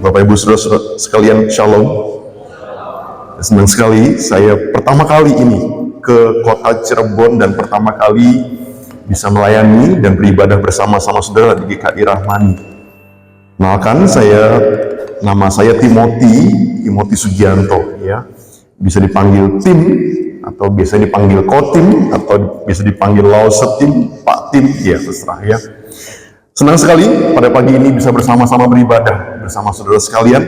Bapak Ibu Saudara sekalian, Shalom. Senang sekali saya pertama kali ini ke kota Cirebon dan pertama kali bisa melayani dan beribadah bersama-sama saudara di GKI Rahmani. Kenalkan, nama saya Timothy Sugianto, ya. Bisa dipanggil Tim, atau biasa dipanggil Kotim, atau bisa dipanggil Lausetim, Pak Tim, ya terserah ya. Senang sekali pada pagi ini bisa bersama-sama beribadah bersama saudara sekalian,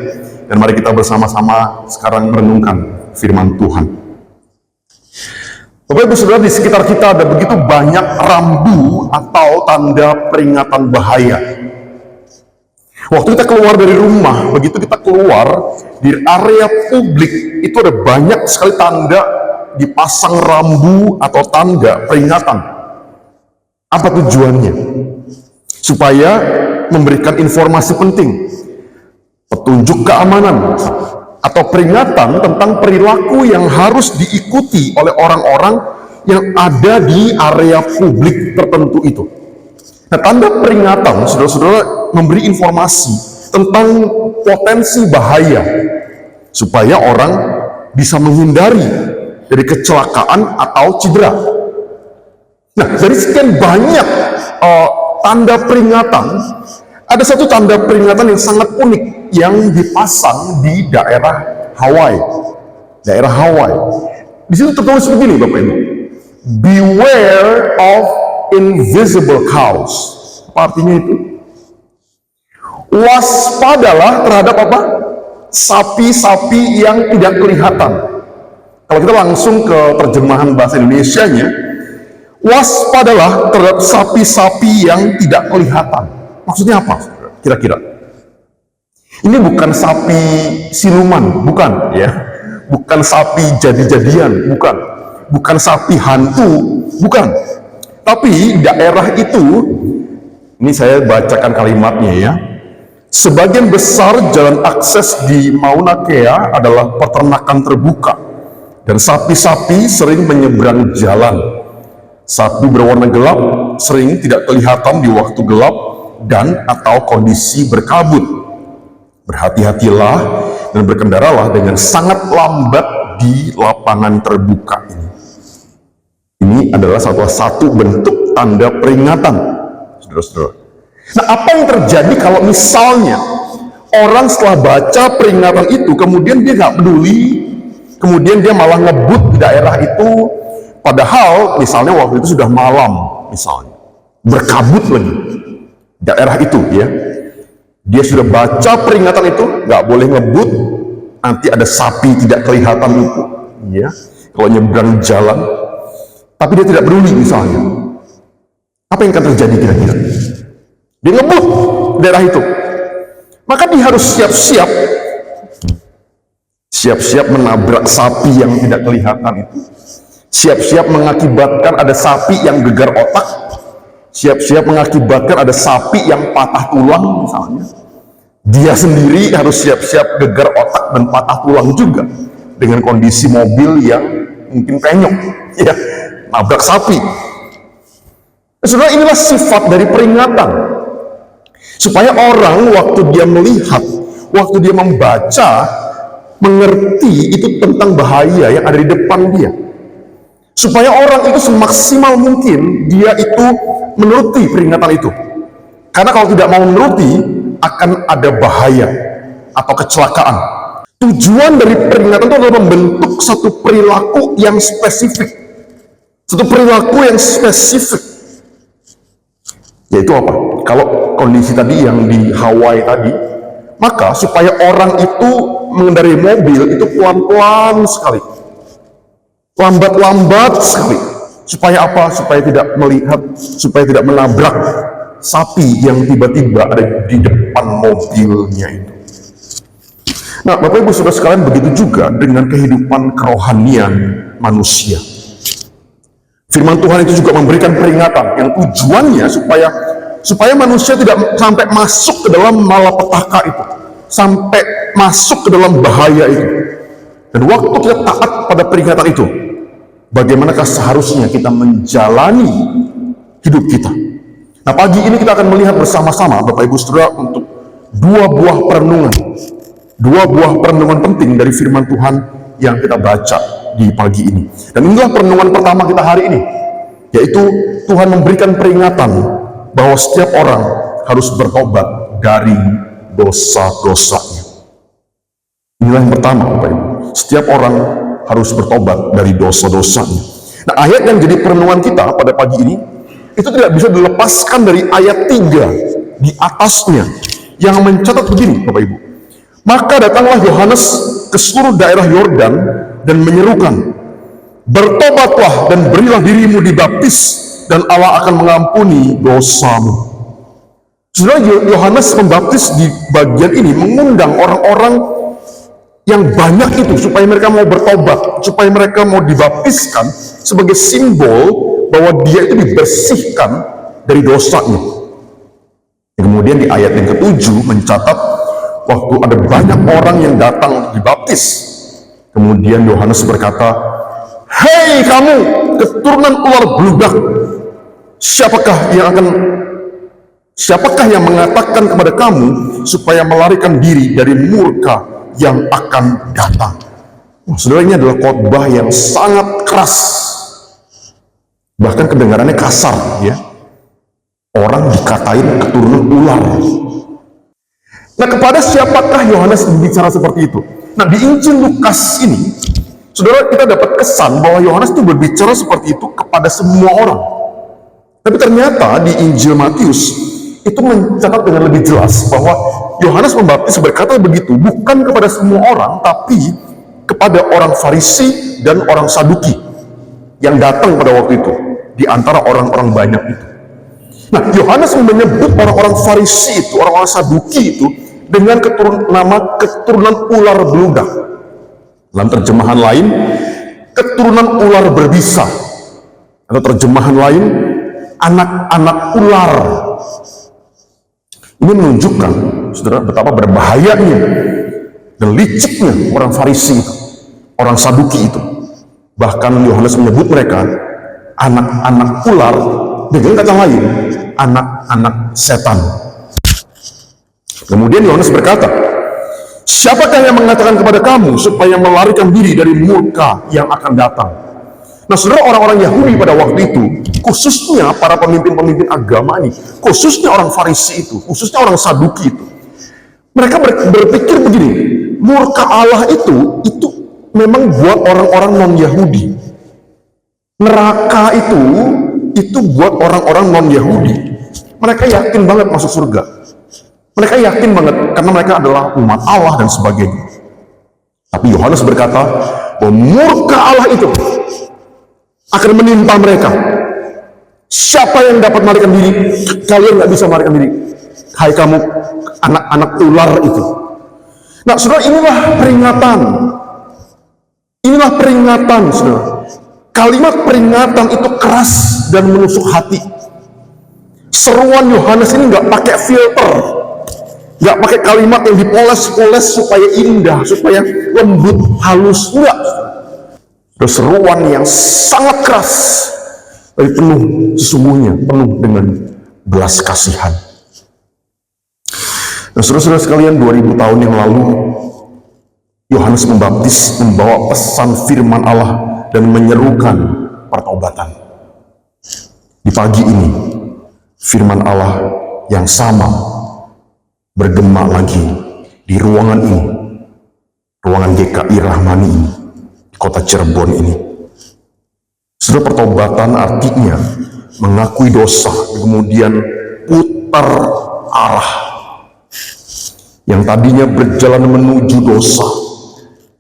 dan mari kita bersama-sama sekarang merenungkan firman Tuhan. Bapak Ibu Saudara, di sekitar kita ada begitu banyak rambu atau tanda peringatan bahaya. Waktu kita keluar dari rumah, begitu kita keluar di area publik, itu ada banyak sekali tanda dipasang rambu atau tanda peringatan. Apa tujuannya? Supaya memberikan informasi penting, petunjuk keamanan, atau peringatan tentang perilaku yang harus diikuti oleh orang-orang yang ada di area publik tertentu itu. Nah, tanda peringatan, saudara-saudara, memberi informasi tentang potensi bahaya, supaya orang bisa menghindari dari kecelakaan atau cedera. Nah, dari sekian banyak tanda peringatan, ada satu tanda peringatan yang sangat unik yang dipasang di daerah Hawaii. Daerah Hawaii. Di situ tertulis begini, Bapak Ibu. Beware of invisible cows. Apa artinya itu? Waspadalah terhadap apa? Sapi-sapi yang tidak kelihatan. Kalau kita langsung ke terjemahan bahasa Indonesianya, waspadalah terhadap sapi-sapi yang tidak kelihatan. Maksudnya apa, kira-kira? Ini bukan sapi siluman, bukan, ya. Bukan sapi jadi-jadian, bukan. Bukan sapi hantu, bukan. Tapi daerah itu, ini saya bacakan kalimatnya ya. Sebagian besar jalan akses di Mauna Kea adalah peternakan terbuka, dan sapi-sapi sering menyeberang jalan. Sapi berwarna gelap sering tidak kelihatan di waktu gelap dan atau kondisi berkabut. Berhati-hatilah dan berkendaralah dengan sangat lambat di lapangan terbuka ini. Ini adalah salah satu bentuk tanda peringatan, saudara-saudara. Nah, apa yang terjadi kalau misalnya orang setelah baca peringatan itu, kemudian dia nggak peduli, kemudian dia malah ngebut di daerah itu, padahal misalnya waktu itu sudah malam, misalnya berkabut lagi daerah itu, ya. Dia sudah baca peringatan itu, nggak boleh ngebut, nanti ada sapi tidak kelihatan itu, ya, kalau nyebrang jalan, tapi dia tidak peduli misalnya. Apa yang akan terjadi kira-kira? Dia ngebut daerah itu, maka dia harus siap-siap menabrak sapi yang tidak kelihatan itu. Siap-siap mengakibatkan ada sapi yang gegar otak, siap-siap mengakibatkan ada sapi yang patah tulang misalnya. Dia sendiri harus siap-siap gegar otak dan patah tulang juga dengan kondisi mobil yang mungkin penyok, ya, nabrak sapi. Saudara, inilah sifat dari peringatan, supaya orang waktu dia melihat, waktu dia membaca, mengerti itu tentang bahaya yang ada di depan dia. Supaya orang itu semaksimal mungkin dia itu menuruti peringatan itu. Karena kalau tidak mau menuruti, akan ada bahaya atau kecelakaan. Tujuan dari peringatan itu adalah membentuk satu perilaku yang spesifik. Satu perilaku yang spesifik. Yaitu apa? Kalau kondisi tadi yang di Hawaii tadi, maka supaya orang itu mengendarai mobil itu pelan-pelan sekali. Lambat-lambat sekali. Supaya apa? Supaya tidak melihat, supaya tidak menabrak sapi yang tiba-tiba ada di depan mobilnya itu. Nah, Bapak Ibu Saudara sekalian, begitu juga dengan kehidupan kerohanian manusia. Firman Tuhan itu juga memberikan peringatan yang tujuannya supaya manusia tidak sampai masuk ke dalam malapetaka itu, sampai masuk ke dalam bahaya itu. Dan waktu kita taat pada peringatan itu, bagaimanakah seharusnya kita menjalani hidup kita? Nah, pagi ini kita akan melihat bersama-sama, Bapak Ibu Saudara, untuk dua buah perenungan penting dari firman Tuhan yang kita baca di pagi ini. Dan inilah perenungan pertama kita hari ini, yaitu Tuhan memberikan peringatan bahwa setiap orang harus bertobat dari dosa-dosanya. Inilah yang pertama, Bapak Ibu. Setiap orang harus bertobat dari dosa-dosanya. Nah, ayat yang jadi perenungan kita pada pagi ini, itu tidak bisa dilepaskan dari ayat 3 di atasnya, yang mencatat begini, Bapak Ibu. Maka datanglah Yohanes ke seluruh daerah Yordan dan menyerukan, bertobatlah dan berilah dirimu dibaptis, dan Allah akan mengampuni dosamu. Saudara, Yohanes Pembaptis di bagian ini mengundang orang-orang yang banyak itu supaya mereka mau bertobat, supaya mereka mau dibaptiskan sebagai simbol bahwa dia itu dibersihkan dari dosanya. Kemudian di ayat yang ke-7 mencatat waktu ada banyak orang yang datang dibaptis, kemudian Yohanes berkata, "Hei kamu keturunan ular bludak, siapakah yang mengatakan kepada kamu supaya melarikan diri dari murka yang akan datang?" Saudara, ini adalah khotbah yang sangat keras, bahkan kedengarannya kasar, ya. Orang dikatain keturunan ular. Nah, kepada siapakah Yohanes berbicara seperti itu? Nah, di Injil Lukas ini, saudara, kita dapat kesan bahwa Yohanes itu berbicara seperti itu kepada semua orang. Tapi ternyata di Injil Matius itu mencatat dengan lebih jelas bahwa Yohanes Pembaptis berkata begitu bukan kepada semua orang, tapi kepada orang Farisi dan orang Saduki yang datang pada waktu itu di antara orang-orang banyak itu. Nah, Yohanes menyebut orang-orang Farisi itu, orang-orang Saduki itu dengan nama keturunan ular beludak. Dalam terjemahan lain, keturunan ular berbisa, atau terjemahan lain, anak-anak ular. Ini menunjukkan, saudara, betapa berbahayanya dan liciknya orang Farisi itu, orang Saduki itu. Bahkan Yohanes menyebut mereka anak-anak ular, dengan kata lain, anak-anak setan. Kemudian Yohanes berkata, siapakah yang mengatakan kepada kamu supaya melarikan diri dari murka yang akan datang? Nah, saudara, orang-orang Yahudi pada waktu itu, khususnya para pemimpin-pemimpin agama ini, khususnya orang Farisi itu, khususnya orang Saduki itu, mereka berpikir begini, murka Allah itu memang buat orang-orang non-Yahudi. Neraka itu buat orang-orang non-Yahudi. Mereka yakin banget masuk surga. Mereka yakin banget karena mereka adalah umat Allah dan sebagainya. Tapi Yohanes berkata bahwa murka Allah itu akan menimpa mereka. Siapa yang dapat melarikan diri? Kalian nggak bisa melarikan diri. Hai kamu anak-anak ular itu. Nah, saudara, inilah peringatan. Inilah peringatan, saudara. Kalimat peringatan itu keras dan menusuk hati. Seruan Yohanes ini nggak pakai filter, nggak pakai kalimat yang dipoles-poles supaya indah, supaya lembut, halus, enggak. Seruan yang sangat keras, tapi sesungguhnya penuh dengan belas kasihan. Nah, saudara-saudara sekalian, 2000 tahun yang lalu Yohanes Pembaptis membawa pesan firman Allah dan menyerukan pertobatan. Di pagi ini, firman Allah yang sama bergema lagi di ruangan ini, ruangan GKI Rahmani ini, di kota Cirebon ini. Saudara, pertobatan artinya mengakui dosa, kemudian putar arah. Yang tadinya berjalan menuju dosa,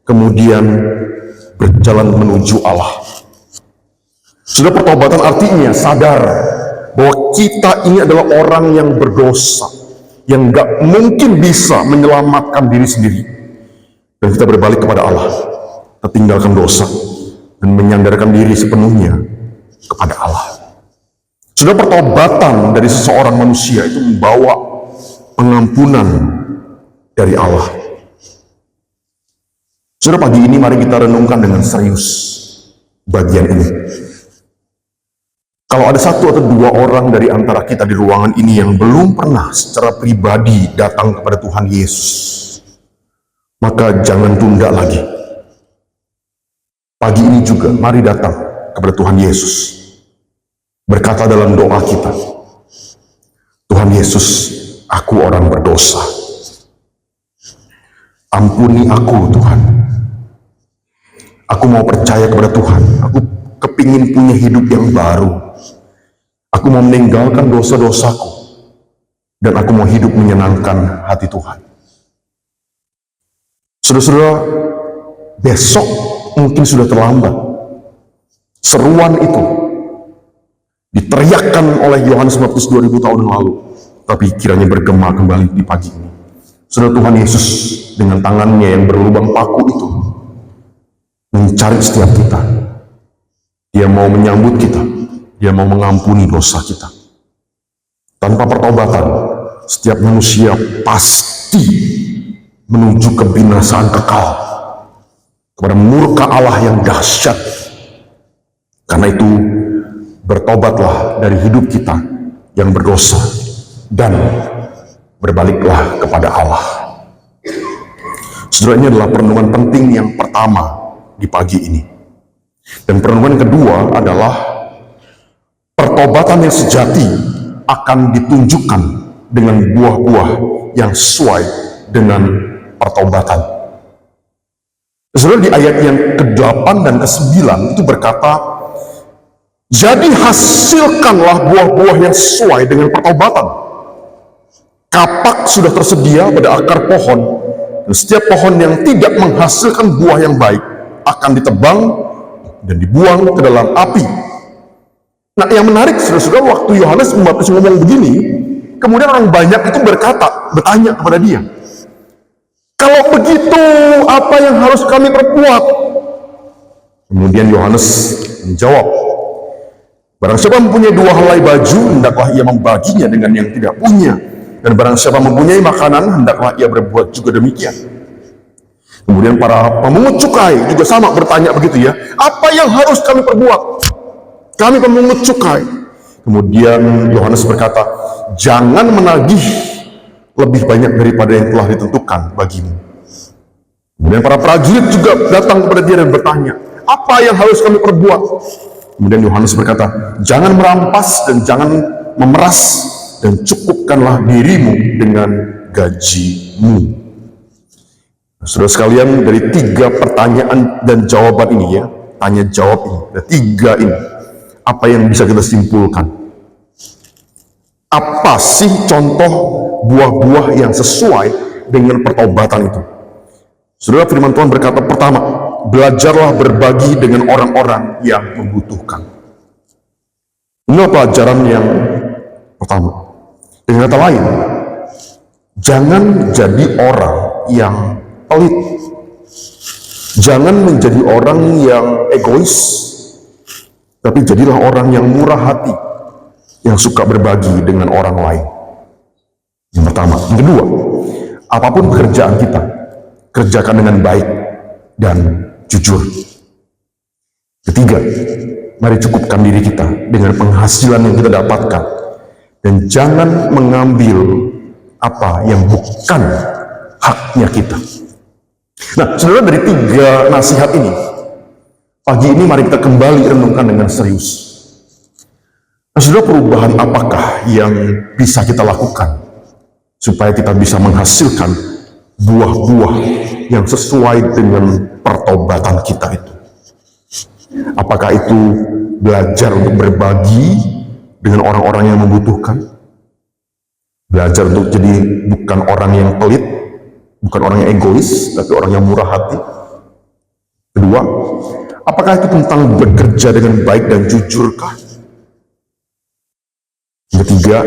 kemudian berjalan menuju Allah. Sudah, pertobatan artinya sadar bahwa kita ini adalah orang yang berdosa, yang gak mungkin bisa menyelamatkan diri sendiri. Dan kita berbalik kepada Allah, kita tinggalkan dosa, dan menyandarkan diri sepenuhnya kepada Allah. Sudah, pertobatan dari seseorang manusia itu membawa pengampunan dari Allah. Sudah, pagi ini mari kita renungkan dengan serius bagian ini. Kalau ada satu atau dua orang dari antara kita di ruangan ini yang belum pernah secara pribadi datang kepada Tuhan Yesus, maka jangan tunda lagi. Pagi ini juga mari datang kepada Tuhan Yesus. Berkata dalam doa kita, Tuhan Yesus, aku orang berdosa. Ampuni aku Tuhan. Aku mau percaya kepada Tuhan. Aku kepingin punya hidup yang baru. Aku mau meninggalkan dosa-dosaku. Dan aku mau hidup menyenangkan hati Tuhan. Saudara-saudara, besok mungkin sudah terlambat. Seruan itu diteriakkan oleh Yohanes Baptis 2000 tahun yang lalu. Tapi kiranya bergema kembali di pagi ini. Saudara, Tuhan Yesus dengan tangannya yang berlubang paku itu mencari setiap kita. Dia mau menyambut kita. Dia mau mengampuni dosa kita. Tanpa pertobatan, setiap manusia pasti menuju kebinasaan kekal, kepada murka Allah yang dahsyat. Karena itu, bertobatlah dari hidup kita yang berdosa dan berbaliklah kepada Allah. Saudara, ini adalah perenungan penting yang pertama di pagi ini. Dan perenungan kedua adalah pertobatan yang sejati akan ditunjukkan dengan buah-buah yang sesuai dengan pertobatan. Saudara, di ayat yang ke-8 dan ke-9 itu berkata, jadi hasilkanlah buah-buah yang sesuai dengan pertobatan. Kapak sudah tersedia pada akar pohon, dan setiap pohon yang tidak menghasilkan buah yang baik akan ditebang dan dibuang ke dalam api. Nah, yang menarik, saudara-saudara, waktu Yohanes Pembaptis ngomong begini, kemudian orang banyak itu bertanya kepada dia, kalau begitu, apa yang harus kami perbuat? Kemudian Yohanes menjawab, barang siapa mempunyai 2 helai baju, hendaklah ia membaginya dengan yang tidak punya. Dan barang siapa mempunyai makanan, hendaklah ia berbuat juga demikian. Kemudian para pemungut cukai juga sama bertanya begitu ya, apa yang harus kami perbuat? Kami pemungut cukai. Kemudian Yohanes berkata, jangan menagih lebih banyak daripada yang telah ditentukan bagimu. Kemudian para prajurit juga datang kepada dia dan bertanya, apa yang harus kami perbuat? Kemudian Yohanes berkata, jangan merampas dan jangan memeras, dan cukupkanlah dirimu dengan gajimu. Saudara sekalian, dari 3 pertanyaan dan jawaban ini ya, tanya jawab ini, ada 3 ini, apa yang bisa kita simpulkan? Apa sih contoh buah-buah yang sesuai dengan pertobatan itu? Saudara, firman Tuhan berkata, pertama, belajarlah berbagi dengan orang-orang yang membutuhkan. Ini pelajaran yang pertama. Dengan kata lain, jangan jadi orang yang pelit. Jangan menjadi orang yang egois, tapi jadilah orang yang murah hati, yang suka berbagi dengan orang lain. Yang pertama. Yang kedua, apapun pekerjaan kita, kerjakan dengan baik dan jujur. Ketiga, mari cukupkan diri kita dengan penghasilan yang kita dapatkan, dan jangan mengambil apa yang bukan haknya kita. Nah, saudara, dari 3 nasihat ini, pagi ini mari kita kembali renungkan dengan serius. Nah, saudara, perubahan apakah yang bisa kita lakukan supaya kita bisa menghasilkan buah-buah yang sesuai dengan pertobatan kita itu? Apakah itu belajar untuk berbagi dengan orang-orang yang membutuhkan? Belajar untuk jadi bukan orang yang pelit, bukan orang yang egois, tapi orang yang murah hati. Kedua, apakah itu tentang bekerja dengan baik dan jujurkah? Ketiga,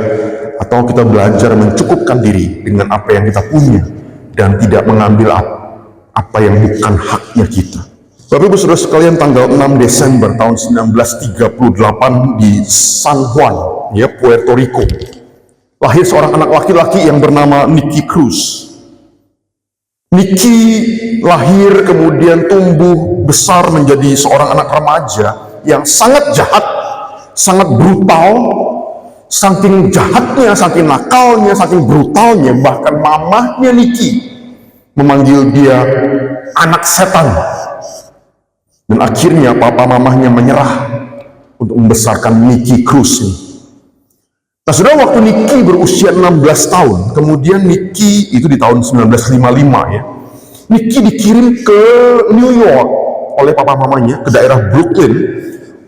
atau kita belajar mencukupkan diri dengan apa yang kita punya dan tidak mengambil apa yang bukan haknya kita. Bapak Ibu Saudara sekalian, tanggal 6 Desember tahun 1938 di San Juan, ya, Puerto Rico, lahir seorang anak laki-laki yang bernama Nicky Cruz. Nicky lahir kemudian tumbuh besar menjadi seorang anak remaja yang sangat jahat, sangat brutal, saking jahatnya, saking nakalnya, saking brutalnya, bahkan mamahnya Nicky memanggil dia anak setan. Dan akhirnya papa mamahnya menyerah untuk membesarkan Nicky Cruz ini. Nah, saudara, waktu Nicky berusia 16 tahun, kemudian Nicky itu di tahun 1955 ya, Nicky dikirim ke New York oleh papa mamanya ke daerah Brooklyn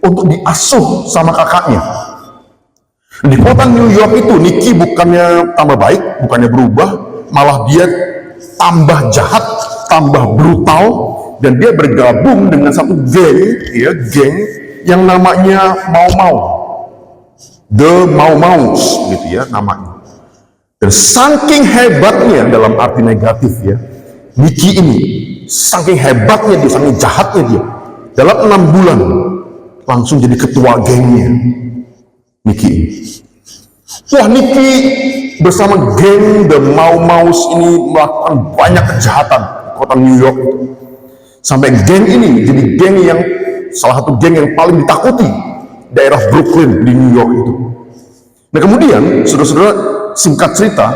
untuk diasuh sama kakaknya. Di kota New York itu Nicky bukannya tambah baik, bukannya berubah, malah dia tambah jahat, tambah brutal, dan dia bergabung dengan satu geng, ya, geng yang namanya Mau-Mau, The Mau-Maus, gitu ya namanya. Dan saking hebatnya dalam arti negatif ya, Nicky ini, saking hebatnya dia, saking jahatnya dia, dalam 6 bulan langsung jadi ketua gengnya Nicky ini. Wah, Nicky bersama geng The Mau-Maus ini melakukan banyak kejahatan di kota New York itu. Sampai geng ini jadi geng yang salah satu geng yang paling ditakuti daerah Brooklyn di New York itu. Nah, kemudian saudara-saudara, singkat cerita,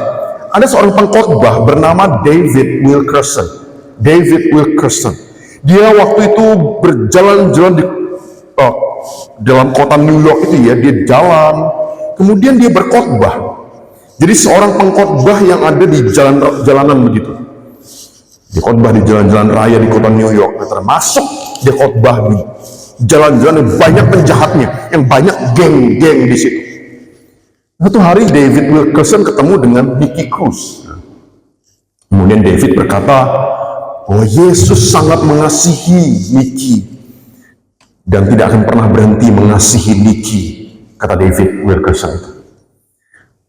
ada seorang pengkhotbah bernama David Wilkerson. David Wilkerson. Dia waktu itu berjalan-jalan di dalam kota New York itu ya, dia jalan, kemudian dia berkhotbah. Jadi seorang pengkhotbah yang ada di jalanan begitu. Dia khotbah di jalan-jalan raya di kota New York, termasuk dia khotbah di jalan-jalan yang banyak penjahatnya, yang banyak geng-geng di situ. Satu hari David Wilkerson ketemu dengan Nicky Cruz. Kemudian David berkata, "Oh, Yesus sangat mengasihi Nicky dan tidak akan pernah berhenti mengasihi Nicky," kata David Wilkerson.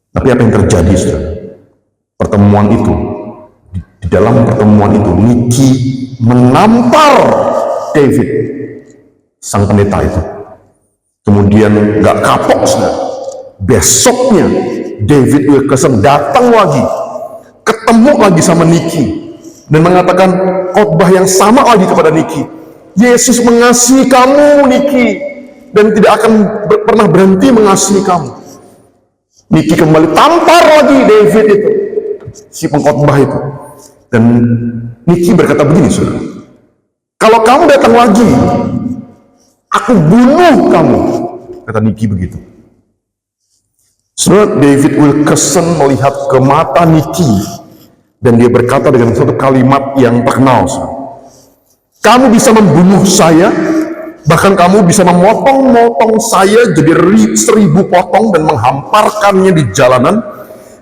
Tapi apa yang terjadi, saudara? Pertemuan itu, di dalam pertemuan itu, Nicky menampar David, sang pendeta itu. Kemudian nggak kapok, saudara. Besoknya David Wilkerson datang lagi, ketemu lagi sama Nicky, dan mengatakan khotbah yang sama lagi kepada Nicky. Yesus mengasihi kamu, Nicky, dan tidak akan pernah berhenti mengasihi kamu. Nicky kembali tampar lagi David itu, si pengkhotbah itu. Dan Nicky berkata begini, saudara, "Kalau kamu datang lagi, aku bunuh kamu," kata Nicky begitu. Saudara, David Wilkerson melihat ke mata Nicky dan dia berkata dengan satu kalimat yang terkenal, "Kamu bisa membunuh saya, bahkan kamu bisa memotong-motong saya jadi 1000 potong dan menghamparkannya di jalanan,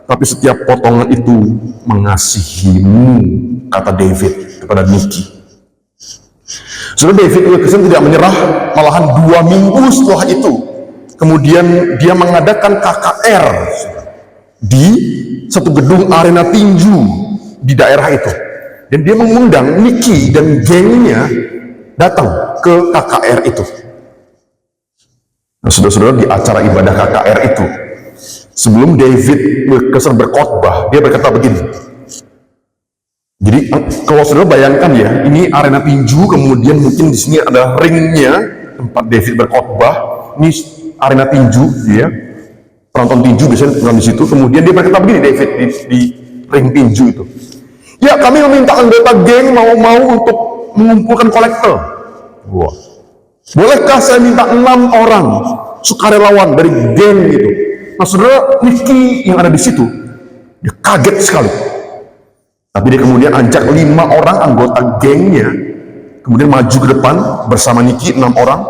tapi setiap potongan itu mengasihimu," kata David kepada Nicky. Saudara, David Wilkerson tidak menyerah, malahan 2 minggu setelah itu kemudian dia mengadakan KKR di satu gedung arena tinju di daerah itu, dan dia mengundang Nicky dan gengnya datang ke KKR itu. Nah, saudara-saudara, di acara ibadah KKR itu, sebelum David Wilkerson berkhotbah, dia berkata begini. Jadi kalau saudara bayangkan ya, ini arena tinju, kemudian mungkin di sini ada ringnya tempat David berkhotbah. Ini arena tinju, ya, penonton tinju biasanya di situ. Kemudian dia berkata begini, David, di ring tinju itu, "Ya, kami meminta anggota geng mau untuk mengumpulkan kolektor. Wah, bolehkah saya minta 6 orang sukarelawan dari geng itu?" Nah, saudara, Nicky yang ada di situ, dia kaget sekali. Tapi dia kemudian ajak 5 orang anggota gengnya, kemudian maju ke depan bersama Nicky, 6 orang,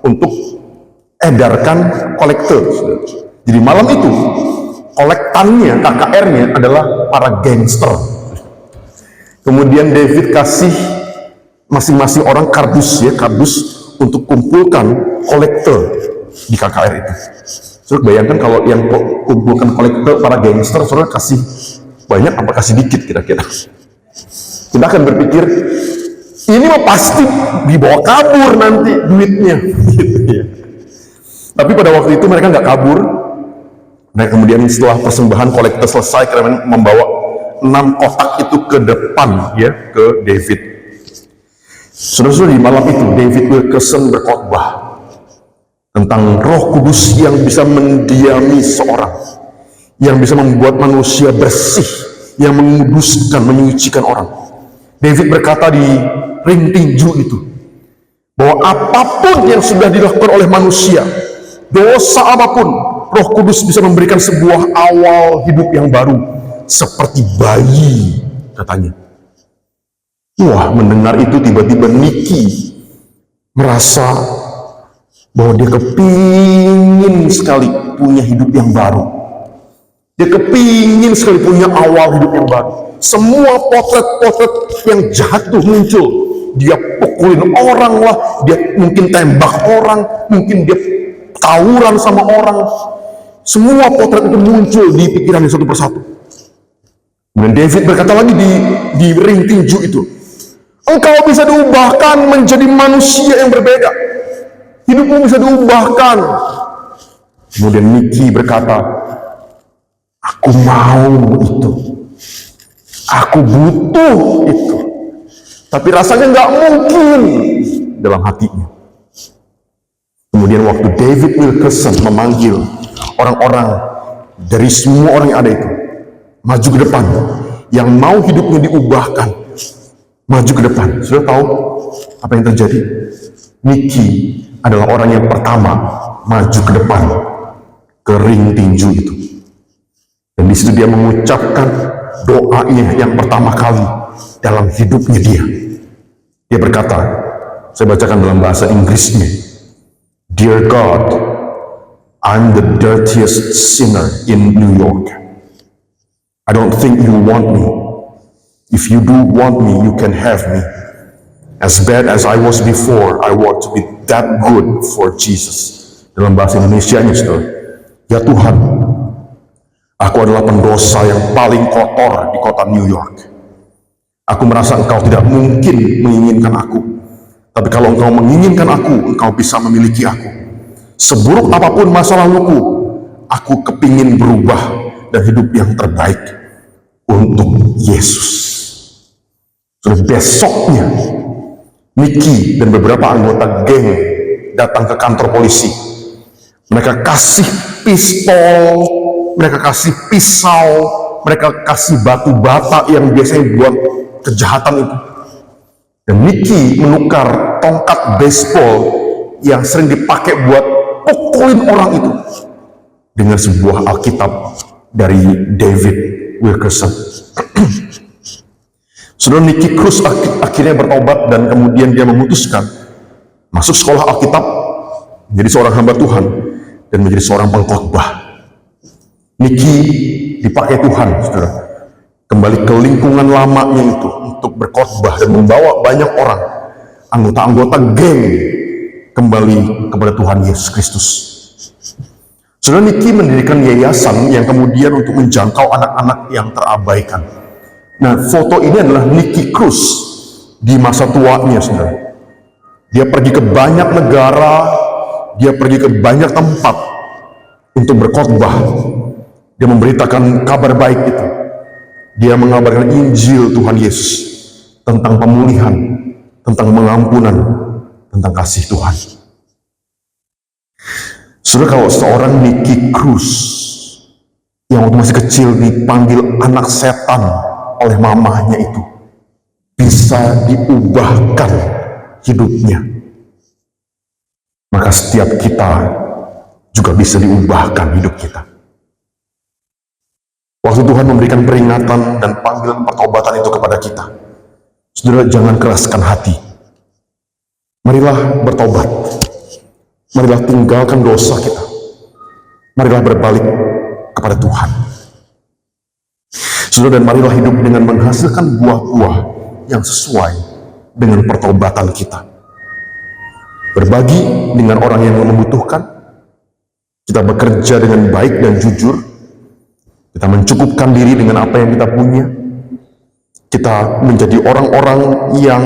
untuk edarkan kolektor. Jadi malam itu kolektannya, KKR-nya adalah para gangster. Kemudian David kasih masing-masing orang kardus, ya, kardus untuk kumpulkan kolektor di KKR itu. Saudara bayangkan kalau yang kumpulkan kolektor para gangster, saudara kasih banyak apa kasih dikit kira-kira? Kita akan berpikir ini mah pasti dibawa kabur nanti duitnya, gitu ya. Tapi pada waktu itu mereka nggak kabur. Nah, kemudian setelah persembahan kolektor selesai, mereka membawa 6 kotak itu ke depan, ya, ke David. Saudara-saudara, di malam itu David Wilkerson berkhotbah. tentang Roh Kudus yang bisa mendiami seorang, yang bisa membuat manusia bersih, yang menguduskan, menyucikan orang. David berkata di ring tinju itu, bahwa apapun yang sudah dilakukan oleh manusia, dosa apapun, Roh Kudus bisa memberikan sebuah awal hidup yang baru, seperti bayi, katanya. Wah, mendengar itu tiba-tiba Niki merasa bahwa dia kepingin sekali punya hidup yang baru. Dia kepingin sekali punya awal hidup yang baru. Semua potret-potret yang jahat itu muncul. Dia pukulin orang lah, dia mungkin tembak orang, mungkin dia tawuran sama orang. Semua potret itu muncul di pikirannya satu persatu. Dan David berkata lagi di ring tinju itu, engkau bisa diubahkan menjadi manusia yang berbeda. Hidupmu bisa diubahkan. Kemudian Niki berkata, aku mau itu. Aku butuh itu. Tapi rasanya nggak mungkin dalam hatinya. Kemudian waktu David Wilkerson memanggil orang-orang dari semua orang yang ada itu, maju ke depan, yang mau hidupnya diubahkan, maju ke depan. Sudah tahu apa yang terjadi? Niki adalah orang yang pertama maju ke depan ke ring tinju itu, dan di situ dia mengucapkan doanya yang pertama kali dalam hidupnya dia. Dia berkata, saya bacakan dalam bahasa Inggrisnya, Dear God, I'm the dirtiest sinner in New York. I don't think you want me. If you do want me, you can have me. As bad as I was before, I want to be that good for Jesus. Dalam bahasa Indonesianya, saudara, ya Tuhan, aku adalah pendosa yang paling kotor di kota New York. Aku merasa engkau tidak mungkin menginginkan aku. Tapi kalau engkau menginginkan aku, engkau bisa memiliki aku. Seburuk apapun masa laluku, aku kepingin berubah dan hidup yang terbaik untuk Yesus. Terus besoknya, Niki dan beberapa anggota geng datang ke kantor polisi. Mereka kasih pistol, mereka kasih pisau, mereka kasih batu bata yang biasanya buat kejahatan itu. Dan Niki menukar tongkat baseball yang sering dipakai buat pukulin orang itu dengan sebuah Alkitab dari David Wilkerson. Saudara, Niki Cruz akhirnya bertobat dan kemudian dia memutuskan masuk sekolah Alkitab, menjadi seorang hamba Tuhan dan menjadi seorang pengkhotbah. Niki dipakai Tuhan, saudara, kembali ke lingkungan lamanya itu untuk berkhotbah dan membawa banyak orang, anggota-anggota geng, kembali kepada Tuhan Yesus Kristus. Saudara, Niki mendirikan yayasan yang kemudian untuk menjangkau anak-anak yang terabaikan. Nah, foto ini adalah Niki Cruz di masa tuanya, saudara. Dia pergi ke banyak negara, dia pergi ke banyak tempat untuk berkhotbah. Dia memberitakan kabar baik itu. Dia mengabarkan Injil Tuhan Yesus tentang pemulihan, tentang pengampunan, tentang kasih Tuhan. Saudara, kalau seorang Niki Cruz yang waktu masih kecil dipanggil anak setan oleh mamahnya itu bisa diubahkan hidupnya, maka setiap kita juga bisa diubahkan hidup kita. Waktu Tuhan memberikan peringatan dan panggilan pertobatan itu kepada kita, saudara, jangan keraskan hati. Marilah bertobat. Marilah tinggalkan dosa kita. Marilah berbalik kepada Tuhan. Saudara, dan marilah hidup dengan menghasilkan buah-buah yang sesuai dengan pertobatan kita. Berbagi dengan orang yang membutuhkan. Kita bekerja dengan baik dan jujur. Kita mencukupkan diri dengan apa yang kita punya. Kita menjadi orang-orang yang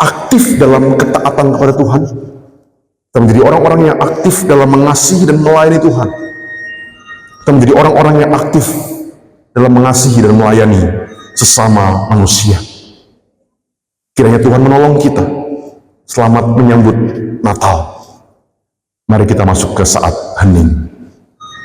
aktif dalam ketaatan kepada Tuhan. Kita menjadi orang-orang yang aktif dalam mengasihi dan melayani Tuhan. Kita menjadi orang-orang yang aktif dalam mengasihi dan melayani sesama manusia. Kiranya Tuhan menolong kita. Selamat menyambut Natal. Mari kita masuk ke saat hening.